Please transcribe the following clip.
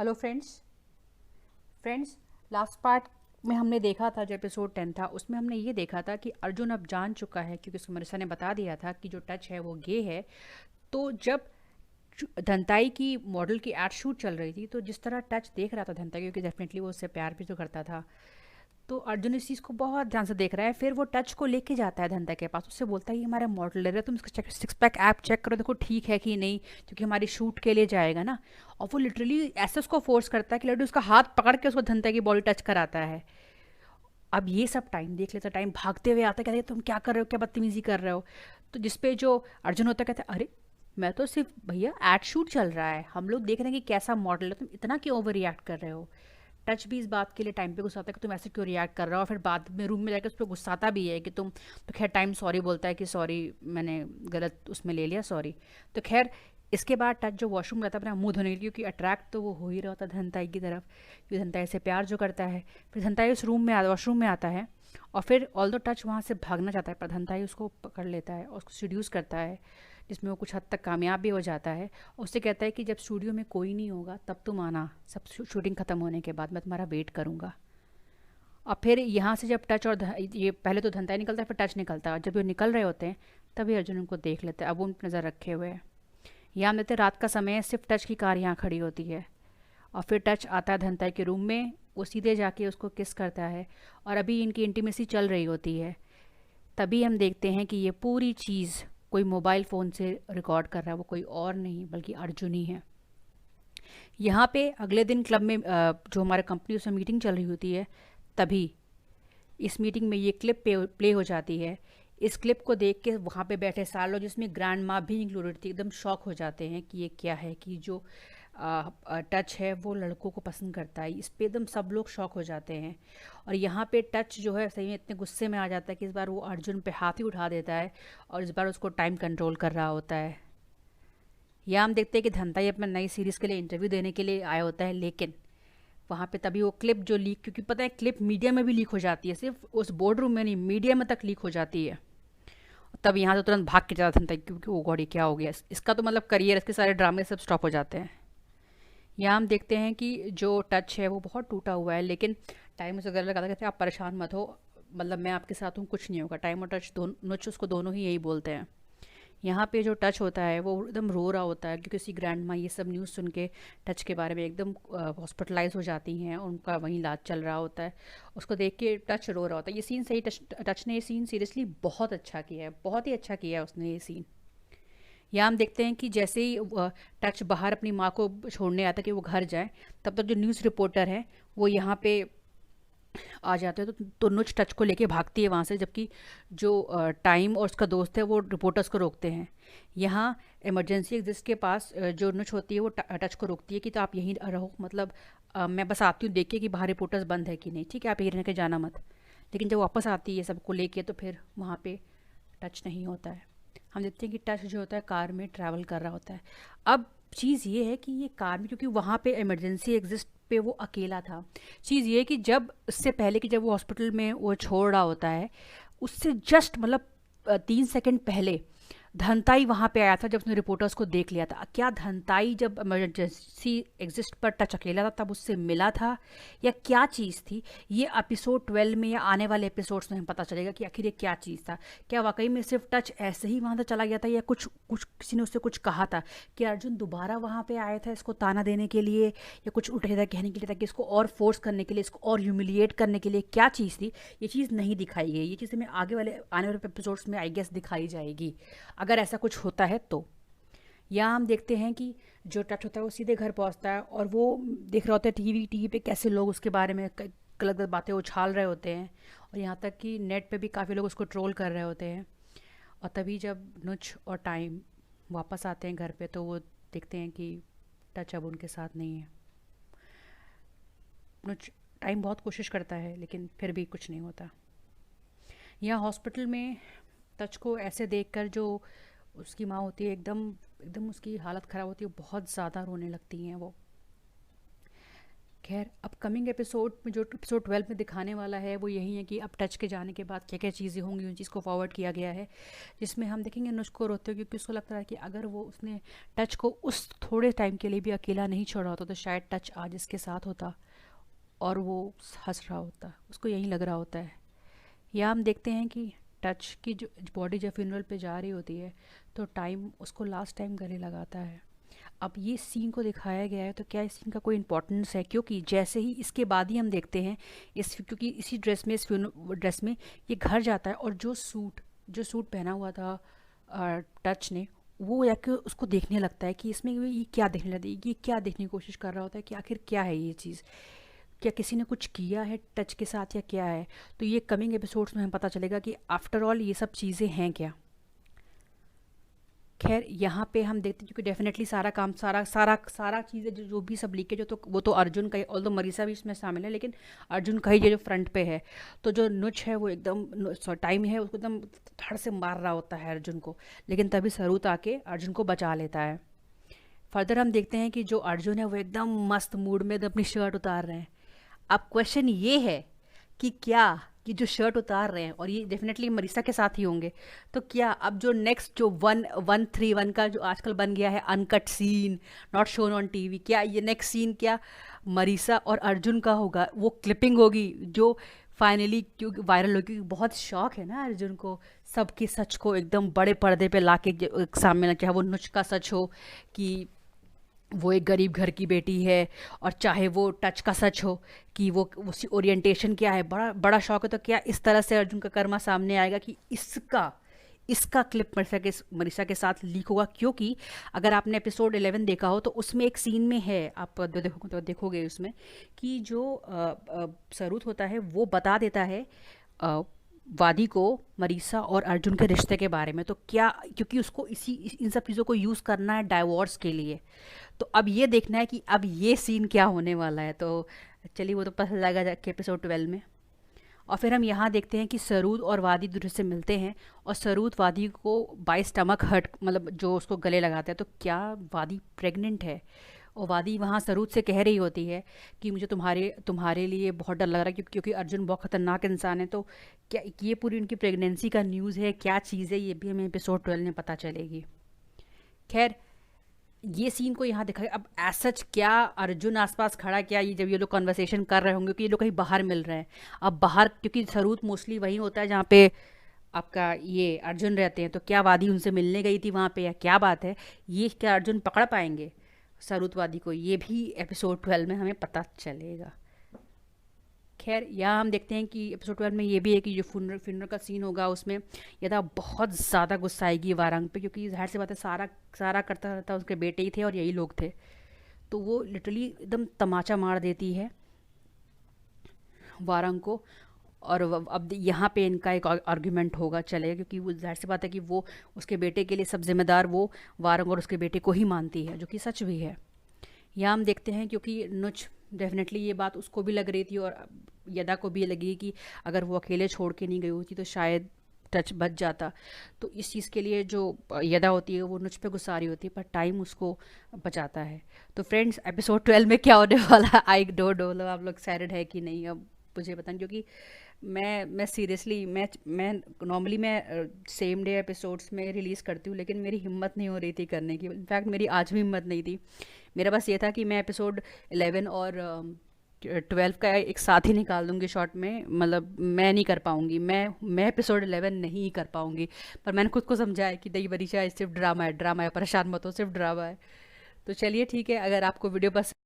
Hello friends last part में हमने देखा था, जो एपिसोड 10 था उसमें हमने ये देखा था कि अर्जुन अब जान चुका है, क्योंकि उसको मनीषा ने बता दिया था कि जो टच है वो गे है। तो जब धनताई की मॉडल की एड शूट चल रही थी, तो जिस तरह टच देख रहा था धनताई, क्योंकि डेफिनेटली वो उससे प्यार भी तो करता था, तो अर्जुन इस चीज़ को बहुत ध्यान से देख रहा है। फिर वो टच को लेके जाता है धनता के पास, उससे बोलता है ये हमारा मॉडल ले रहा है, तुम इसका check six pack app check करो, देखो ठीक है कि नहीं, क्योंकि हमारी शूट के लिए जाएगा ना। और वो लिटरली ऐसे उसको फोर्स करता है कि लड्डू उसका हाथ पकड़ के उसको धनता की बॉडी टच कराता है। अब ये सब टाइम देख लेता, टाइम भागते हुए आता है, कहते हैं तुम क्या कर रहे हो, क्या बदतमीजी कर रहे हो। तो जिसपे जो अर्जुन होता है कहता है अरे मैं तो सिर्फ भैया एड शूट चल रहा है, हम लोग देख रहे हैं कि कैसा मॉडल है, तुम इतना क्यों ओवर रिएक्ट कर रहे हो। टच भी इस बात के लिए टाइम पे गुस्साता है कि तुम ऐसे क्यों रिएक्ट कर रहे हो, और फिर बाद में रूम में जाकर उस पर गुस्साता भी है कि तुम, तो खैर टाइम सॉरी बोलता है कि सॉरी मैंने गलत उसमें ले लिया, सॉरी। तो खैर इसके बाद टच जो वॉशरूम रहता है अपना मुंह धोने के लिए, क्योंकि अट्रैक्ट तो वो हो ही रहा होता है धनताई की तरफ, क्योंकि धनताई से प्यार जो करता है। फिर धनताई उस रूम में वॉशरूम में आता है, और फिर ऑल दो टच वहाँ से भागना चाहता है, पर धनताई उसको पकड़ लेता है और उसको सीड्यूस करता है, जिसमें वो कुछ हद तक कामयाब भी हो जाता है। और उससे कहता है कि जब स्टूडियो में कोई नहीं होगा तब तुम आना, सब शूटिंग ख़त्म होने के बाद मैं तुम्हारा वेट करूँगा। और फिर यहाँ से जब टच और ये पहले तो धनताई निकलता है, फिर टच निकलता है, और जब वो निकल रहे होते हैं तभी अर्जुन उनको देख लेते हैं, अब वो उन पर नज़र रखे हुए हैं। यहाँ हम देते हैं रात का समय है, सिर्फ टच की कार यहाँ खड़ी होती है, और फिर टच आता है धनताई के रूम में, वो सीधे जाके उसको किस करता है, और अभी इनकी इंटीमेसी चल रही होती है। तभी हम देखते हैं कि ये पूरी चीज़ कोई मोबाइल फ़ोन से रिकॉर्ड कर रहा है, वो कोई और नहीं बल्कि अर्जुन ही है। यहाँ पे अगले दिन क्लब में जो हमारे कंपनी उसमें मीटिंग चल रही होती है, तभी इस मीटिंग में ये क्लिप प्ले हो जाती है। इस क्लिप को देख के वहाँ पे बैठे सारे लोग, जिसमें ग्रैंड माँ भी इंक्लूडेड थी, एकदम शॉक हो जाते हैं कि ये क्या है, कि जो टच है वो लड़कों को पसंद करता है। इस पे एकदम सब लोग शॉक हो जाते हैं। और यहाँ पे टच जो है सही में इतने गुस्से में आ जाता है कि इस बार वो अर्जुन पे हाथ ही उठा देता है, और इस बार उसको टाइम कंट्रोल कर रहा होता है। यहाँ हम देखते हैं कि धनताई अपना नई सीरीज़ के लिए इंटरव्यू देने के लिए आया होता है, लेकिन वहाँ पे तभी वो क्लिप जो लीक, क्योंकि पता है क्लिप मीडिया में भी लीक हो जाती है, सिर्फ उस बोर्ड रूम में नहीं, मीडिया में तक लीक हो जाती है। तब यहाँ से तुरंत भाग के जाता था, क्योंकि वो गॉडी क्या हो गया, इसका तो मतलब करियर, इसके सारे ड्रामे सब स्टॉप हो जाते हैं। यहाँ हम देखते हैं कि जो टच है वो बहुत टूटा हुआ है, लेकिन टाइम उसे गले लगाता कहते हैं आप परेशान मत हो, मतलब मैं आपके साथ हूँ, कुछ नहीं होगा। टाइम और टच दोनों, उसको दोनों ही यही बोलते हैं। यहाँ पे जो टच होता है वो एकदम रो रहा होता है, क्योंकि उसकी ग्रैंड माँ ये सब न्यूज़ सुन के टच के बारे में एकदम हॉस्पिटलाइज हो जाती हैं, और उनका वहीं इलाज चल रहा होता है। उसको देख के टच रो रहा होता है। ये सीन सही, टच ने ये सीन सीरियसली बहुत अच्छा किया है, बहुत ही अच्छा किया है उसने ये सीन। यहाँ हम देखते हैं कि जैसे ही टच बाहर अपनी माँ को छोड़ने आता कि वो घर जाए, तब तक जो न्यूज़ रिपोर्टर है वो यहाँ पे आ जाते हैं, तो नुच टच को लेके भागती है वहाँ से, जबकि जो टाइम और उसका दोस्त है वो रिपोर्टर्स को रोकते हैं। यहाँ इमरजेंसी एग्जिस्ट के पास जो नुच होती है वो टच को रोकती है कि तो आप यहीं रहो, मतलब मैं बस आती हूँ देख के कि बाहर रिपोर्टर्स बंद है कि नहीं, ठीक है आप यहीं रह के जाना मत। लेकिन जब वापस आती है सबको लेके, तो फिर वहाँ पे टच नहीं होता है। हम देखते हैं कि टच जो होता है कार में ट्रैवल कर रहा होता है। अब चीज़ ये है कि ये कार में, क्योंकि वहाँ पे इमरजेंसी एग्जिस्ट पे वो अकेला था। चीज़ ये है कि जब उससे पहले कि जब वो हॉस्पिटल में वो छोड़ रहा होता है, उससे जस्ट मतलब 3 सेकंड पहले धनताई वहाँ पे आया था, जब उसने रिपोर्टर्स को देख लिया था। क्या धनताई जब इमरजेंसी एग्जिस्ट पर टच अकेला था तब उससे मिला था, या क्या चीज़ थी, ये एपिसोड 12 में या आने वाले एपिसोड्स में हमें पता चलेगा कि आखिर ये क्या चीज़ था। क्या वाकई में सिर्फ टच ऐसे ही वहाँ से चला गया था, या कुछ कुछ किसी ने उससे कुछ कहा था कि अर्जुन दोबारा वहाँ पे आया था इसको ताना देने के लिए, या कुछ उल्टा सीधा कहने के लिए, ताकि इसको और फोर्स करने के लिए, इसको और ह्यूमिलिएट करने के लिए, क्या चीज़ थी। ये चीज़ नहीं दिखाई गई, ये चीज़ हमें आने वाले एपिसोड्स में आई गेस दिखाई जाएगी, अगर ऐसा कुछ होता है तो। यहाँ हम देखते हैं कि जो टच होता है वो सीधे घर पहुँचता है, और वो देख रहा होता है टीवी पे कैसे लोग उसके बारे में गलत गलत बातें उछाल रहे होते हैं, और यहाँ तक कि नेट पे भी काफ़ी लोग उसको ट्रोल कर रहे होते हैं। और तभी जब नुच और टाइम वापस आते हैं घर पे, तो वो देखते हैं कि टच अब उनके साथ नहीं है। नुच टाइम बहुत कोशिश करता है, लेकिन फिर भी कुछ नहीं होता। यहाँ हॉस्पिटल में टच को ऐसे देखकर जो उसकी माँ होती है, एकदम एकदम उसकी हालत ख़राब होती है, बहुत ज़्यादा रोने लगती हैं वो। खैर अपकमिंग एपिसोड में जो एपिसोड 12 में दिखाने वाला है वो यही है कि अब टच के जाने के बाद क्या क्या चीज़ें होंगी, उन चीज़ को फॉरवर्ड किया गया है, जिसमें हम देखेंगे अनुज को रोते हुए, क्योंकि उसको लगता है कि अगर वो उसने टच को उस थोड़े टाइम के लिए भी अकेला नहीं छोड़ा होता तो शायद टच आज इसके साथ होता और वो हंस रहा होता, उसको यही लग रहा होता है। या हम देखते हैं कि टच की जो बॉडी जब फ्यूनरल पे जा रही होती है तो टाइम उसको लास्ट टाइम गले लगाता है। अब ये सीन को दिखाया गया है तो क्या इस सीन का कोई इंपॉर्टेंस है, क्योंकि जैसे ही इसके बाद ही हम देखते हैं क्योंकि इसी ड्रेस में ड्रेस में ये घर जाता है और जो सूट पहना हुआ था टच ने, वो जाके उसको देखने लगता है कि इसमें ये क्या देखने लगता है, ये क्या देखने की कोशिश कर रहा होता है कि आखिर क्या है ये चीज़, क्या किसी ने कुछ किया है टच के साथ या क्या है। तो ये कमिंग एपिसोड्स में हमें पता चलेगा कि आफ्टर ऑल ये सब चीज़ें हैं क्या। खैर यहाँ पे हम देखते हैं क्योंकि डेफिनेटली सारा काम सारा सारा सारा चीज़ें जो भी सब लीकेज हो तो वो तो अर्जुन का ही, ऑल्दो मरीसा भी इसमें शामिल है, लेकिन अर्जुन का ही ये जो फ्रंट पे है। तो जो नुच है वो एकदम टाइम है उसको एकदम धड़ से मार रहा होता है अर्जुन को, लेकिन तभी सरूत आके अर्जुन को बचा लेता है। फर्दर हम देखते हैं कि जो अर्जुन है वो एकदम मस्त मूड में अपनी शर्ट उतार रहे हैं। अब क्वेश्चन ये है कि क्या ये जो शर्ट उतार रहे हैं और ये डेफिनेटली मरीसा के साथ ही होंगे, तो क्या अब जो नेक्स्ट जो 131 का जो आजकल बन गया है uncut scene not shown on TV, क्या ये नेक्स्ट सीन क्या मरीसा और अर्जुन का होगा, वो क्लिपिंग होगी जो फाइनली क्योंकि वायरल होगी, क्योंकि बहुत शौक है ना अर्जुन को सबके सच को एकदम बड़े पर्दे पे लाके सामने, चाहे वो नुच का सच हो कि वो एक गरीब घर की बेटी है, और चाहे वो टच का सच हो कि वो उसकी ओरिएंटेशन क्या है, बड़ा बड़ा शौक है। तो क्या इस तरह से अर्जुन का कर्मा सामने आएगा कि इसका इसका क्लिप मरीसा के साथ लीक होगा, क्योंकि अगर आपने एपिसोड 11 देखा हो तो उसमें एक सीन में है, आप देखोगे उसमें कि जो सरूत होता है वो बता देता है वादी को मरीसा और अर्जुन के रिश्ते के बारे में। तो क्या, क्योंकि उसको इन सब चीज़ों को यूज़ करना है डाइवोर्स के लिए, तो अब ये देखना है कि अब ये सीन क्या होने वाला है। तो चलिए वो तो पता लगेगा जाके एपिसोड 12 में। और फिर हम यहाँ देखते हैं कि सरूद और वादी दूसरे से मिलते हैं और सरूद वादी को बाय स्टमक हर्ट, मतलब जो उसको गले लगाता है। तो क्या वादी प्रेग्नेंट है? और वादी वहाँ सरूद से कह रही होती है कि मुझे तुम्हारे लिए बहुत डर लग रहा है, क्योंकि अर्जुन बहुत ख़तरनाक इंसान है। तो क्या ये पूरी उनकी प्रेगनेंसी का न्यूज़ है, क्या चीज़ है, ये भी हमें एपिसोड 12 में पता चलेगी। खैर ये सीन को यहाँ दिखाया। अब एज सच क्या अर्जुन आसपास खड़ा, क्या ये जब ये लोग कन्वर्सेशन कर रहे होंगे कि ये लोग कहीं बाहर मिल रहे हैं, अब बाहर क्योंकि सरूद मोस्टली वहीं होता है जहाँ पे आपका ये अर्जुन रहते हैं, तो क्या वादी उनसे मिलने गई थी वहाँ पे या क्या बात है, ये क्या अर्जुन पकड़ पाएंगे सरूद वादी को, ये भी एपिसोड 12 में हमें पता चलेगा। खैर यहाँ हम देखते हैं कि एपिसोड 12 में ये भी है कि जो फ्यूनरल का सीन होगा उसमें यदा बहुत ज़्यादा गुस्सा आएगी वारंग पे, क्योंकि जाहिर सी बात है सारा सारा करता रहता उसके बेटे ही थे और यही लोग थे। तो वो लिटरली एकदम तमाचा मार देती है वारंग को, और अब यहाँ पे इनका एक आर्ग्यूमेंट होगा चलेगा, क्योंकि वो जाहिर सी बात है कि वो उसके बेटे के लिए सब जिम्मेदार वो वारंग और उसके बेटे को ही मानती है, जो कि सच भी है। यहाँ हम देखते हैं क्योंकि नुच डेफिनेटली ये बात उसको भी लग रही थी और यदा को भी लगी कि अगर वो अकेले छोड़ के नहीं गई होती तो शायद टच बच जाता। तो इस चीज़ के लिए जो यदा होती है वो नुच पे गुस्सा रही होती है, पर टाइम उसको बचाता है। तो फ्रेंड्स एपिसोड 12 में क्या होने वाला आई डोंट नो, आप लोग एक्साइटेड है कि नहीं, अब मुझे बताएं, क्योंकि मैं सीरियसली मैं नॉर्मली मैं सेम डे एपिसोड्स में रिलीज़ करती हूँ, लेकिन मेरी हिम्मत नहीं हो रही थी करने की। इनफैक्ट मेरी आज भी हिम्मत नहीं थी। मेरा बस ये था कि मैं एपिसोड 11 और 12 का एक साथ ही निकाल दूंगी शॉर्ट में, मतलब मैं नहीं कर पाऊंगी, मैं एपिसोड 11 नहीं कर पाऊंगी। पर मैंने खुद को समझाया कि दही बरीशा सिर्फ ड्रामा है, परेशान मत हो, सिर्फ ड्रामा है। तो चलिए ठीक है, अगर आपको वीडियो पसंद